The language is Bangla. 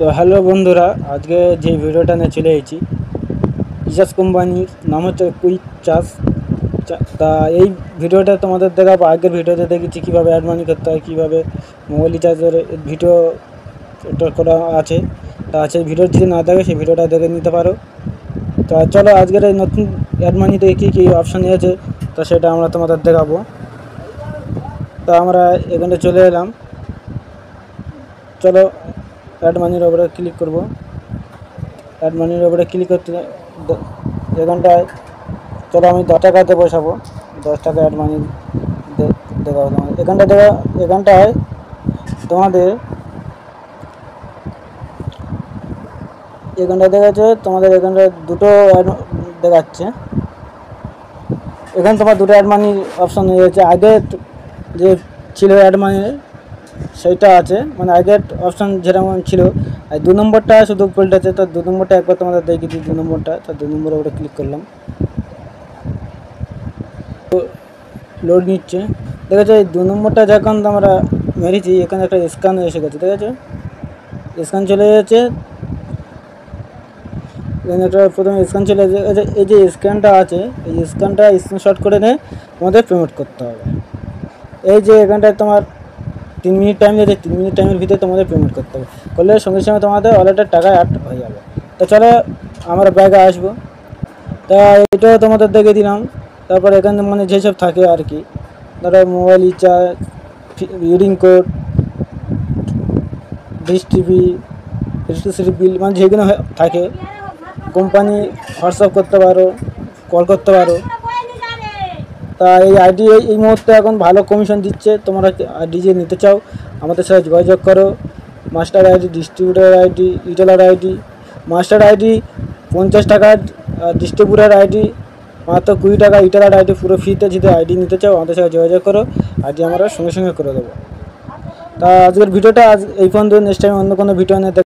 তো হ্যালো বন্ধুরা, আজকে যে ভিডিওটা নিয়ে চলে এসেছি, রিচার্জ কোম্পানির নাম হচ্ছে কুইক চার্জ। তা এই ভিডিওটা তোমাদের দেখাবো। আগের ভিডিওতে দেখেছি কীভাবে অ্যাড মানি করতে হয়, কীভাবে মোবাইল রিচার্জের ভিডিও এটা করা আছে। তা সেই ভিডিও যদি না দেখে সেই ভিডিওটা দেখে নিতে পারো। তা চলো আজকের এই নতুন অ্যাড মানিতে কী কী অপশান আছে তা সেটা আমরা তোমাদের দেখাবো। তা আমরা এখানে চলে এলাম, চলো অ্যাড মানির ওপরে ক্লিক করব। অ্যাড মানির ওপরে ক্লিক করতে এখানটায় চলো আমি 10 টাকাতে বসাবো, 10 টাকা অ্যাড মানি দেখাবো তোমাদের। এখানটায় তোমাদের দেখাচ্ছে, তোমাদের এখানটায় দুটো অ্যাড দেখাচ্ছে। এখানে তোমার দুটো অ্যাড মানির অপশান হয়ে যাচ্ছে। আগে যে ছিল অ্যাড মানি সেইটা আছে, মানে আগের অপশান যেরকম ছিল, আর 2 নম্বরটা শুধু পাল্টেছে। তো 2 নম্বরটা একবার তোমাদের দেখি দিই। 2 নম্বরটা, তো 2 নম্বরের উপরে ক্লিক করলাম, তো লোড নিচ্ছে। ঠিক আছে, এই 2 নম্বরটা যখন আমরা মেরেছি এখানে একটা স্ক্যান এসে গেছে। ঠিক আছে, স্ক্যান চলে যাচ্ছে, এখানে একটা প্রথমে স্ক্যান চলে যাচ্ছে। এই যে স্ক্যানটা আছে, এই স্ক্যানটা স্ক্রিনশট করে নিয়ে তোমাদের পেমেন্ট করতে হবে। এই যে এখানটায় তোমার 3 মিনিট টাইম দিয়েছে, 3 মিনিট টাইমের ভিতরে তোমাদের পেমেন্ট করতে হবে। করলে সঙ্গে সঙ্গে তোমাদের ওয়ালেটের টাকা অ্যাড হয়ে যাবে। তো চলো আমরা ব্যাগে আসবো। তা এটাও তোমাদের দেখে দিলাম। তারপর এখানে মানে যেসব থাকে আর কি, ধরো mobile recharge, reading code, dish TV, electricity bill, মানে যেগুলো থাকে, কোম্পানি হোয়াটসঅ্যাপ করতে পারো, কল করতে পারো। তা এই আইডি এই মুহূর্তে এখন ভালো কমিশন দিচ্ছে। তোমরা আইডি যে নিতে চাও আমাদের সাথে যোগাযোগ করো। Master ID, distributor ID, retailer ID. Master ID 50 টাকা, ডিস্ট্রিবিউটার আইডি মাত্র 20 টাকা, রিটেলার আইডি পুরো ফ্রিতে। যদি আইডি নিতে চাও আমাদের সাথে যোগাযোগ করো, আইডি আমরা সঙ্গে সঙ্গে করে দেবো। তা আজকের ভিডিওটা এই পর্যন্ত। নেক্সট টাইম অন্য কোনো ভিডিও নিয়ে